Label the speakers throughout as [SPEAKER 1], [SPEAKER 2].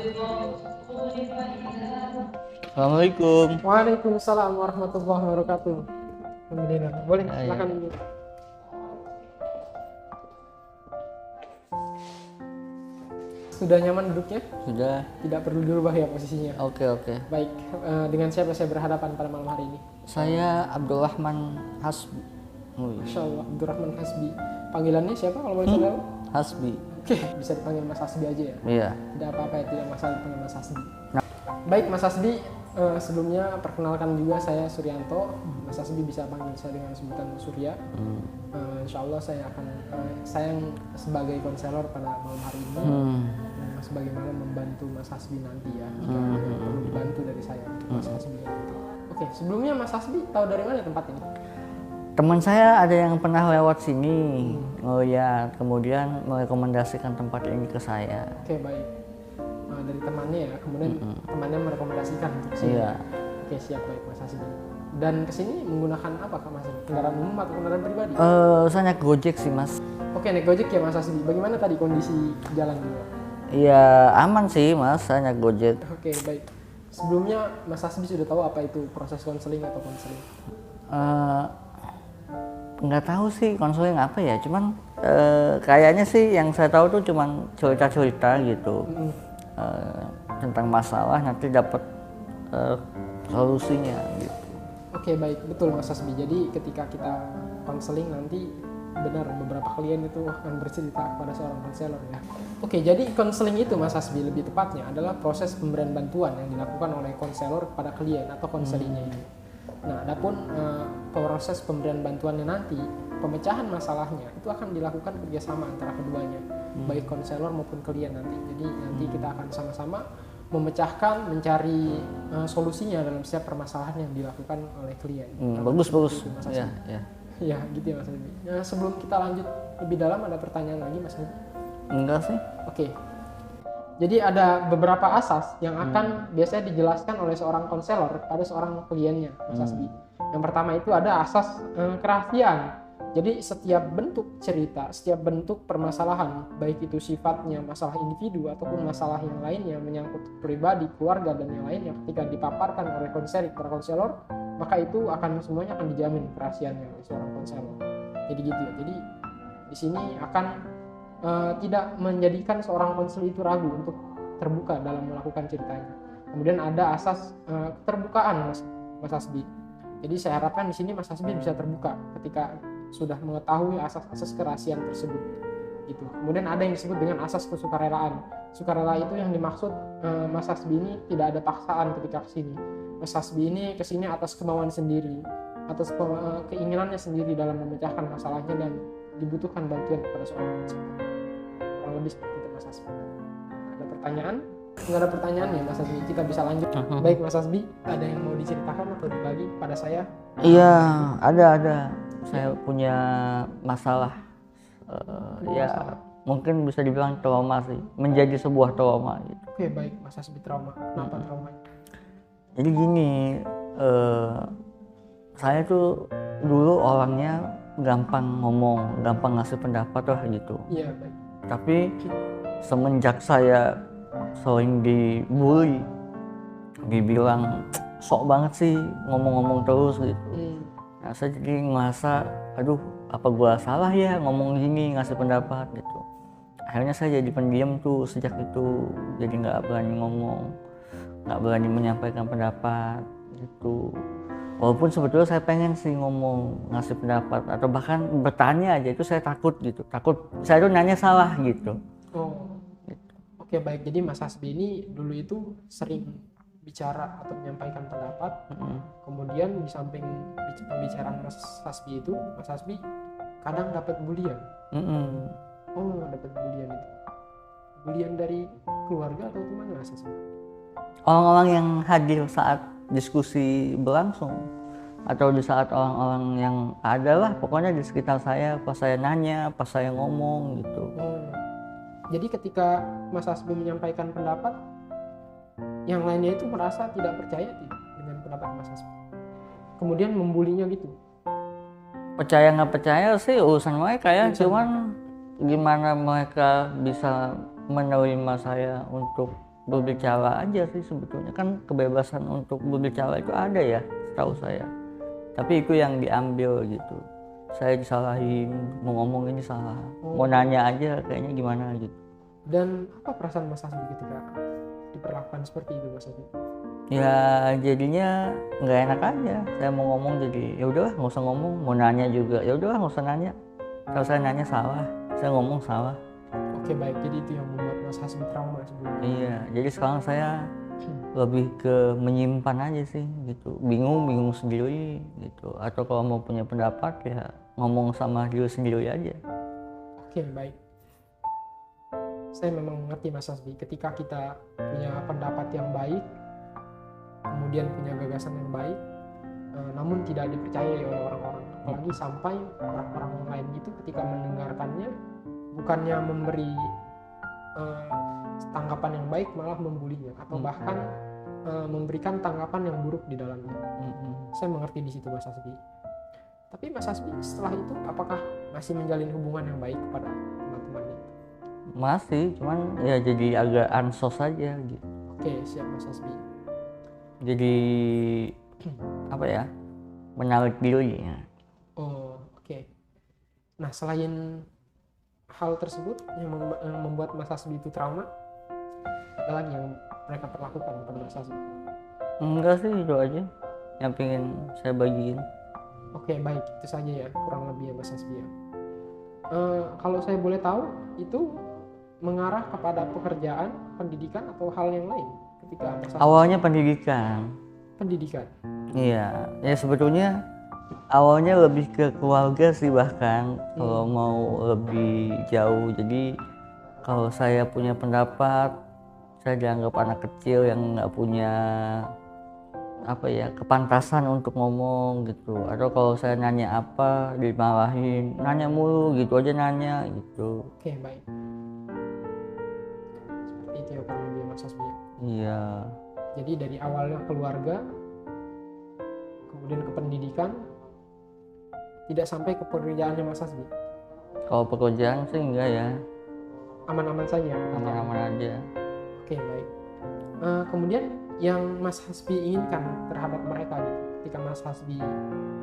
[SPEAKER 1] Assalamualaikum.
[SPEAKER 2] Waalaikumsalam warahmatullahi wabarakatuh. Alhamdulillah. Boleh,
[SPEAKER 1] Ya,
[SPEAKER 2] silakan.
[SPEAKER 1] ya.
[SPEAKER 2] Ibu. Sudah nyaman duduknya?
[SPEAKER 1] Sudah.
[SPEAKER 2] Tidak perlu dirubah ya posisinya.
[SPEAKER 1] Oke, oke.
[SPEAKER 2] Baik, dengan siapa saya berhadapan pada malam hari ini?
[SPEAKER 1] Saya Abdurrahman Hasbi.
[SPEAKER 2] Masya Allah, Abdurrahman Hasbi. Panggilannya siapa kalau boleh tahu?
[SPEAKER 1] Hasbi.
[SPEAKER 2] Oke, bisa dipanggil Mas Hasbi aja ya.
[SPEAKER 1] Iya.
[SPEAKER 2] Tidak apa-apa ya, tidak masalah dipanggil Mas Hasbi.
[SPEAKER 1] Nah.
[SPEAKER 2] Baik Mas Hasbi, sebelumnya perkenalkan juga saya Suryanto. Mas Hasbi bisa panggil saya dengan sebutan Surya. Insya Allah saya akan saya yang sebagai konselor pada malam hari ini, sebagaimana membantu Mas Hasbi nanti ya, jika ada yang perlu dibantu dari saya untuk Mas Hasbi. Oke, sebelumnya Mas Hasbi tahu dari mana tempat ini?
[SPEAKER 1] Teman saya ada yang pernah lewat sini ngeliat, kemudian merekomendasikan tempat ini ke saya.
[SPEAKER 2] Oke, baik. Dari temannya ya, kemudian temannya merekomendasikan untuk sini.
[SPEAKER 1] Iya.
[SPEAKER 2] Oke, siap, baik Mas Hasbi. Dan kesini menggunakan apa Kak Mas? Kendaraan umum atau kendaraan pribadi?
[SPEAKER 1] Saya naik Gojek sih, Mas.
[SPEAKER 2] Oke, naik Gojek ya Mas Hasbi. Bagaimana tadi kondisi jalan dulu?
[SPEAKER 1] Iya, aman sih, Mas. Saya naik Gojek.
[SPEAKER 2] Oke, baik. Sebelumnya Mas Hasbi sudah tahu apa itu proses konseling atau konseling?
[SPEAKER 1] Nggak tahu sih konseling apa ya, cuman kayaknya sih yang saya tahu tuh cuman cerita-cerita gitu tentang masalah, nanti dapat solusinya gitu.
[SPEAKER 2] Oke, baik, betul Mas Hasbi. Jadi ketika kita konseling nanti benar beberapa klien itu akan bercerita kepada seorang konselor ya. Oke, jadi konseling itu Mas Hasbi lebih tepatnya adalah proses pemberian bantuan yang dilakukan oleh konselor kepada klien atau konselinya ini. Nah, adapun proses pemberian bantuannya nanti, pemecahan masalahnya itu akan dilakukan kerjasama antara keduanya, baik konselor maupun klien nanti. Jadi nanti kita akan sama-sama memecahkan, mencari solusinya dalam setiap permasalahan yang dilakukan oleh klien.
[SPEAKER 1] Bagus.
[SPEAKER 2] Ya,
[SPEAKER 1] Ya.
[SPEAKER 2] Ya, gitu ya Mas Hasbi. Nah, sebelum kita lanjut lebih dalam, ada pertanyaan lagi Mas Hasbi?
[SPEAKER 1] Enggak sih.
[SPEAKER 2] Oke. Jadi ada beberapa asas yang akan biasanya dijelaskan oleh seorang konselor pada seorang kliennya, Mas Hasbi. Yang pertama itu ada asas kerahasiaan. Jadi setiap bentuk cerita, setiap bentuk permasalahan, baik itu sifatnya masalah individu ataupun masalah yang lainnya menyangkut pribadi, keluarga dan yang lainnya, ketika dipaparkan oleh para konselor, maka itu semuanya akan dijamin kerahasiaannya oleh seorang konselor. Jadi gitu ya. Jadi di sini akan tidak menjadikan seorang konselor itu ragu untuk terbuka dalam melakukan ceritanya. Kemudian ada asas keterbukaan Mas Hasbi. Jadi saya harapkan di sini Mas Hasbi bisa terbuka ketika sudah mengetahui asas-asas kerahasiaan tersebut. Gitu. Kemudian ada yang disebut dengan asas kesukarelaan. Sukarela itu yang dimaksud Mas Hasbi ini tidak ada paksaan ketika kesini. Mas Hasbi ini kesini atas kemauan sendiri, atas keinginannya sendiri dalam memecahkan masalahnya dan dibutuhkan bantuan kepada seorang konselor. Kurang lebih seperti itu Mas Hasbi. Ada pertanyaan? Nggak ada pertanyaan ya Mas Hasbi, kita bisa lanjut. Baik Mas Hasbi, ada yang mau diceritakan atau dibagi pada saya?
[SPEAKER 1] Iya, ada. Saya punya masalah. Ya, mungkin bisa dibilang trauma sih, menjadi sebuah trauma gitu.
[SPEAKER 2] Oke, baik Mas Hasbi, trauma. Kenapa traumanya?
[SPEAKER 1] Jadi gini, saya tuh dulu orangnya gampang ngomong, gampang ngasih pendapat lah gitu.
[SPEAKER 2] Iya, baik.
[SPEAKER 1] Tapi semenjak saya sering dibully, dibilang sok banget sih ngomong-ngomong terus gitu. Nah, saya jadi ngerasa, aduh, apa gua salah ya ngomong gini, ngasih pendapat gitu. Akhirnya saya jadi pendiam tuh sejak itu, jadi nggak berani ngomong, nggak berani menyampaikan pendapat gitu. Walaupun sebetulnya saya pengen sih ngomong, ngasih pendapat, atau bahkan bertanya aja, itu saya takut gitu. Takut saya tuh nanya salah gitu.
[SPEAKER 2] Oke, baik. Jadi Mas Hasbi ini dulu itu sering bicara atau menyampaikan pendapat. Kemudian di samping pembicaraan Mas Hasbi itu, Mas Hasbi kadang dapat bulian. Dapat bulian itu. Bulian dari keluarga atau teman Mas Hasbi?
[SPEAKER 1] Orang-orang yang hadir saat diskusi berlangsung, atau di saat orang-orang yang ada lah, pokoknya di sekitar saya, pas saya nanya, pas saya ngomong gitu.
[SPEAKER 2] Jadi ketika Mas Hasbi menyampaikan pendapat, yang lainnya itu merasa tidak percaya dengan pendapat Mas Hasbi, kemudian membulinya gitu.
[SPEAKER 1] Percaya nggak percaya sih urusan mereka ya, cuman gimana mereka bisa menerima saya untuk berbicara aja sih sebetulnya, kan kebebasan untuk berbicara itu ada ya setahu saya, tapi itu yang diambil gitu. Saya disalahin, mau ngomong ini salah, mau nanya aja kayaknya gimana gitu.
[SPEAKER 2] Dan apa perasaan Mas Hasbi ketika diperlakukan seperti itu Mas Hasbi?
[SPEAKER 1] Ya jadinya nggak enak aja, saya mau ngomong jadi ya udahlah nggak usah ngomong, mau nanya juga ya udahlah nggak usah nanya, kalau saya nanya salah, saya ngomong salah.
[SPEAKER 2] Oke baik, jadi itu yang membuat Mas Hasbi trauma sebelumnya.
[SPEAKER 1] Iya, jadi sekarang saya lebih ke menyimpan aja sih gitu, bingung sendiri gitu, atau kalau mau punya pendapat ya ngomong sama diri sendiri aja.
[SPEAKER 2] Oke baik, saya memang mengerti Mas Hasbi, ketika kita punya pendapat yang baik, kemudian punya gagasan yang baik, namun tidak dipercayai oleh orang-orang, apalagi sampai orang-orang lain itu ketika mendengarkannya bukannya memberi tanggapan yang baik, malah membulinya atau bahkan memberikan tanggapan yang buruk di dalamnya. Saya mengerti di situ Mas Hasbi. Tapi Mas Hasbi setelah itu apakah masih menjalin hubungan yang baik kepada teman-teman itu?
[SPEAKER 1] Masih, cuman ya jadi agak ansos aja gitu.
[SPEAKER 2] Oke, siap Mas Hasbi.
[SPEAKER 1] Jadi apa ya, menarik diri ya.
[SPEAKER 2] Oh, oke. Nah, selain hal tersebut yang membuat Mas Hasbi itu trauma, ada lagi yang mereka perlakukan kepada Mas Hasbi?
[SPEAKER 1] Enggak sih, itu aja yang pengen saya bagiin.
[SPEAKER 2] Oke, baik, itu saja ya kurang lebih ya Mas Hasbi ya. Kalau saya boleh tahu, itu mengarah kepada pekerjaan, pendidikan atau hal yang lain ketika Mas Hasbi?
[SPEAKER 1] Awalnya pendidikan.
[SPEAKER 2] Pendidikan.
[SPEAKER 1] Iya, ya sebetulnya awalnya lebih ke keluarga sih, bahkan kalau mau lebih jauh. Jadi kalau saya punya pendapat, saya dianggap anak kecil yang nggak punya apa ya, kepantasan untuk ngomong gitu. Atau kalau saya nanya apa dimarahin, nanya mulu gitu aja nanya gitu.
[SPEAKER 2] Oke, baik. Seperti itu ya kurang lebih Mas Hasbi.
[SPEAKER 1] Iya.
[SPEAKER 2] Jadi dari awalnya keluarga, kemudian ke pendidikan, tidak sampai ke pekerjaannya Mas Hasbi.
[SPEAKER 1] Kalau pekerjaan sih enggak ya,
[SPEAKER 2] Aman-aman saja.
[SPEAKER 1] aman-aman aja.
[SPEAKER 2] Oke, baik. Kemudian yang Mas Hasbi inginkan terhadap mereka gitu, ketika Mas Hasbi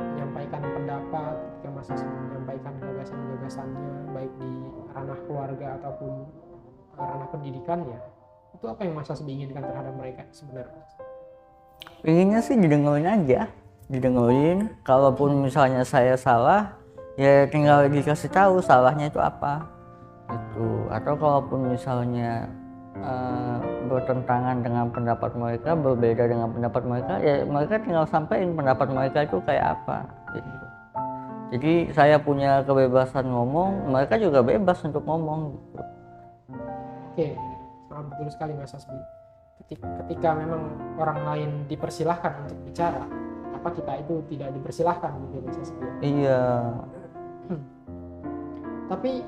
[SPEAKER 2] menyampaikan pendapat, ketika Mas Hasbi menyampaikan gagasan-gagasannya baik di ranah keluarga ataupun ranah pendidikannya, itu apa yang Mas Hasbi inginkan terhadap mereka sebenarnya?
[SPEAKER 1] Inginnya sih didengerin aja, didengerin. Kalaupun misalnya saya salah, ya tinggal dikasih tahu salahnya itu apa gitu. Atau kalaupun misalnya bertentangan dengan pendapat mereka, berbeda dengan pendapat mereka, ya mereka tinggal sampaikan pendapat mereka itu kayak apa gitu. Jadi saya punya kebebasan ngomong, mereka juga bebas untuk ngomong gitu.
[SPEAKER 2] Oke, sangat betul sekali Mas Hasbi. Ketika memang orang lain dipersilahkan untuk bicara, apa kita itu tidak dipersilahkan gitu Mas Hasbi?
[SPEAKER 1] Iya.
[SPEAKER 2] Tapi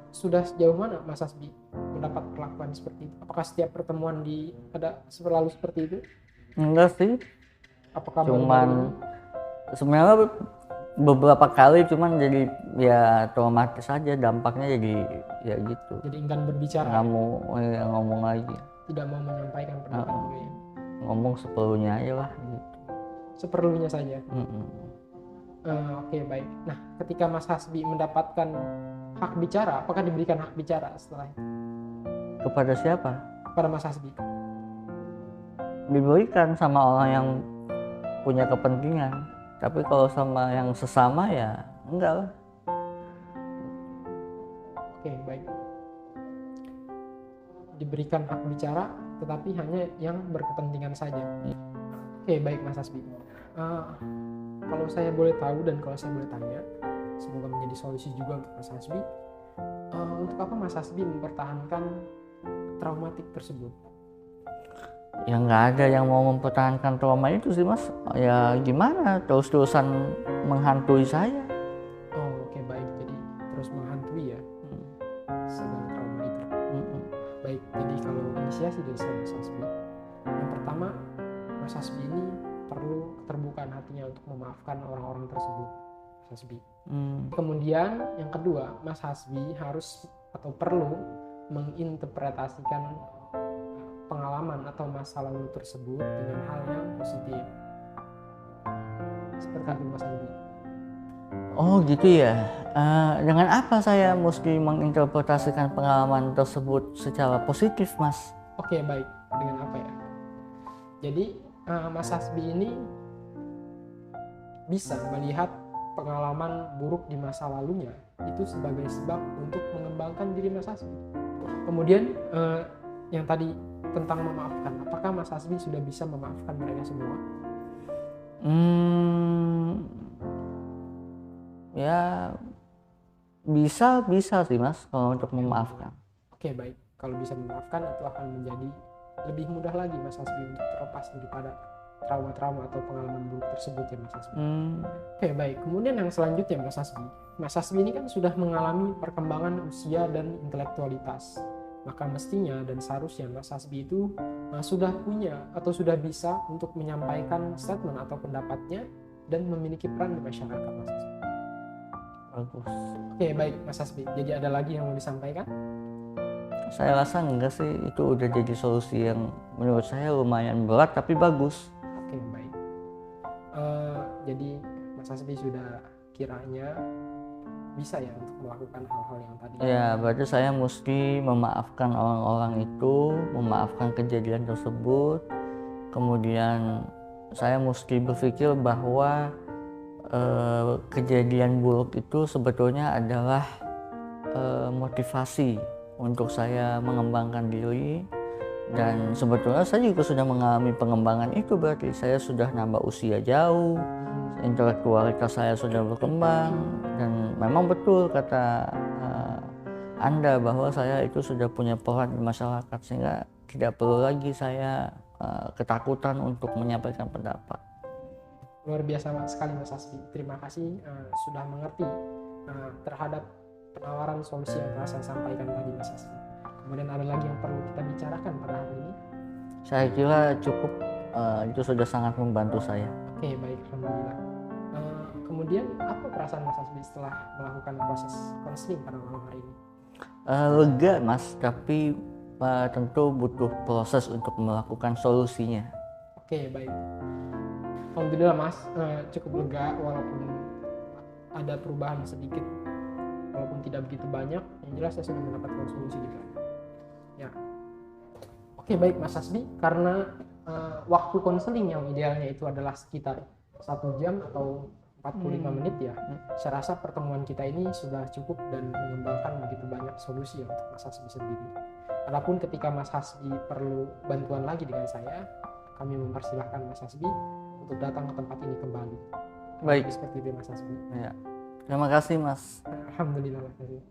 [SPEAKER 2] sudah sejauh mana Mas Hasbi mendapat perlakuan seperti itu? Apakah setiap pertemuan ada selalu seperti itu?
[SPEAKER 1] Enggak sih,
[SPEAKER 2] Apakah
[SPEAKER 1] cuman sebenarnya beberapa kali, cuman jadi ya otomatis aja dampaknya jadi ya gitu.
[SPEAKER 2] jadi enggan berbicara,
[SPEAKER 1] Nggak mau ngomong lagi,
[SPEAKER 2] tidak mau menyampaikan pendapat juga ya?
[SPEAKER 1] ngomong seperlunya aja lah gitu.
[SPEAKER 2] Seperlunya saja.
[SPEAKER 1] Mm-mm.
[SPEAKER 2] Oke, baik. Nah, ketika Mas Hasbi mendapatkan hak bicara, apakah diberikan hak bicara setelah itu
[SPEAKER 1] Kepada siapa?
[SPEAKER 2] kepada Mas Hasbi?
[SPEAKER 1] Diberikan sama orang yang punya kepentingan, tapi kalau sama yang sesama ya enggak lah.
[SPEAKER 2] Oke, baik. Diberikan hak bicara, tetapi hanya yang berkepentingan saja. Oke, baik Mas Hasbi. Kalau saya boleh tahu dan kalau saya boleh tanya, semoga menjadi solusi juga untuk Mas Hasbi. Untuk apa Mas Hasbi mempertahankan traumatik tersebut?
[SPEAKER 1] Ya nggak ada yang mau mempertahankan trauma itu sih Mas. Ya gimana, terus-terusan menghantui saya.
[SPEAKER 2] Oh, oke, baik. Jadi terus menghantui ya segala trauma itu. Baik, jadi kalau inisiasi dari saya Mas Hasbi, yang pertama, Mas Hasbi ini perlu keterbukaan hatinya untuk memaafkan orang-orang tersebut, Mas Hasbi. Kemudian yang kedua, Mas Hasbi harus atau perlu menginterpretasikan pengalaman atau masa lalu tersebut dengan hal yang positif. Seperti itu Mas Andi.
[SPEAKER 1] Oh gitu ya. Dengan apa saya mesti menginterpretasikan pengalaman tersebut secara positif, Mas?
[SPEAKER 2] Oke, baik. Dengan apa ya? Jadi Mas Hasbi ini bisa melihat pengalaman buruk di masa lalunya itu sebagai sebab untuk mengembangkan diri Mas Hasbi. Kemudian yang tadi tentang memaafkan, apakah Mas Hasbi sudah bisa memaafkan mereka semua?
[SPEAKER 1] Ya bisa sih Mas kalau untuk memaafkan.
[SPEAKER 2] Oke, baik. Kalau bisa memaafkan itu akan menjadi lebih mudah lagi Mas Hasbi untuk terlepas daripada trauma-trauma atau pengalaman buruk tersebut ya Mas Hasbi. Oke, baik. Kemudian yang selanjutnya Mas Hasbi ini kan sudah mengalami perkembangan usia dan intelektualitas. Maka mestinya dan seharusnya Mas Hasbi itu sudah punya atau sudah bisa untuk menyampaikan statement atau pendapatnya dan memiliki peran di masyarakat Mas Hasbi.
[SPEAKER 1] Bagus.
[SPEAKER 2] Oke, baik Mas Hasbi. Jadi ada lagi yang mau disampaikan?
[SPEAKER 1] Saya rasa enggak sih, itu udah jadi solusi yang menurut saya lumayan berat tapi bagus.
[SPEAKER 2] Oke, baik. Jadi Mas Hasbi sudah kiranya bisa ya untuk melakukan hal-hal yang tadi.
[SPEAKER 1] Ya, berarti saya mesti memaafkan orang-orang itu, memaafkan kejadian tersebut. Kemudian saya mesti berpikir bahwa kejadian buruk itu sebetulnya adalah motivasi untuk saya mengembangkan diri, dan sebetulnya saya juga sudah mengalami pengembangan itu. Berarti saya sudah nambah usia jauh, intelektualitas saya sudah berkembang, dan memang betul kata Anda bahwa saya itu sudah punya peran di masyarakat sehingga tidak perlu lagi saya ketakutan untuk menyampaikan pendapat.
[SPEAKER 2] Luar biasa sekali Mas Hasbi. Terima kasih sudah mengerti terhadap penawaran solusi yang telah saya sampaikan tadi Mas Hasbi. Kemudian ada lagi yang perlu kita bicarakan pada hari ini?
[SPEAKER 1] Saya kira cukup, itu sudah sangat membantu saya.
[SPEAKER 2] Oke, baik, alhamdulillah. Kemudian apa perasaan Mas Hasbi setelah melakukan proses konseling pada malam hari ini?
[SPEAKER 1] Lega Mas, tapi tentu butuh proses untuk melakukan solusinya.
[SPEAKER 2] Oke, baik. Alhamdulillah Mas, cukup lega walaupun ada perubahan sedikit, walaupun tidak begitu banyak. Yang jelas saya sudah mendapatkan solusi juga. Ya. Oke, baik Mas Hasbi, karena waktu konseling yang idealnya itu adalah sekitar 1 jam atau 45 menit ya. Saya rasa pertemuan kita ini sudah cukup dan mengembangkan begitu banyak solusi untuk Mas Hasbi sendiri. Adapun ketika Mas Hasbi perlu bantuan lagi dengan saya, kami mempersilahkan Mas Hasbi untuk datang ke tempat ini kembali.
[SPEAKER 1] Baik.
[SPEAKER 2] Seperti itu Mas Hasbi.
[SPEAKER 1] Ya. Terima kasih Mas.
[SPEAKER 2] Alhamdulillah Mas Hasbi.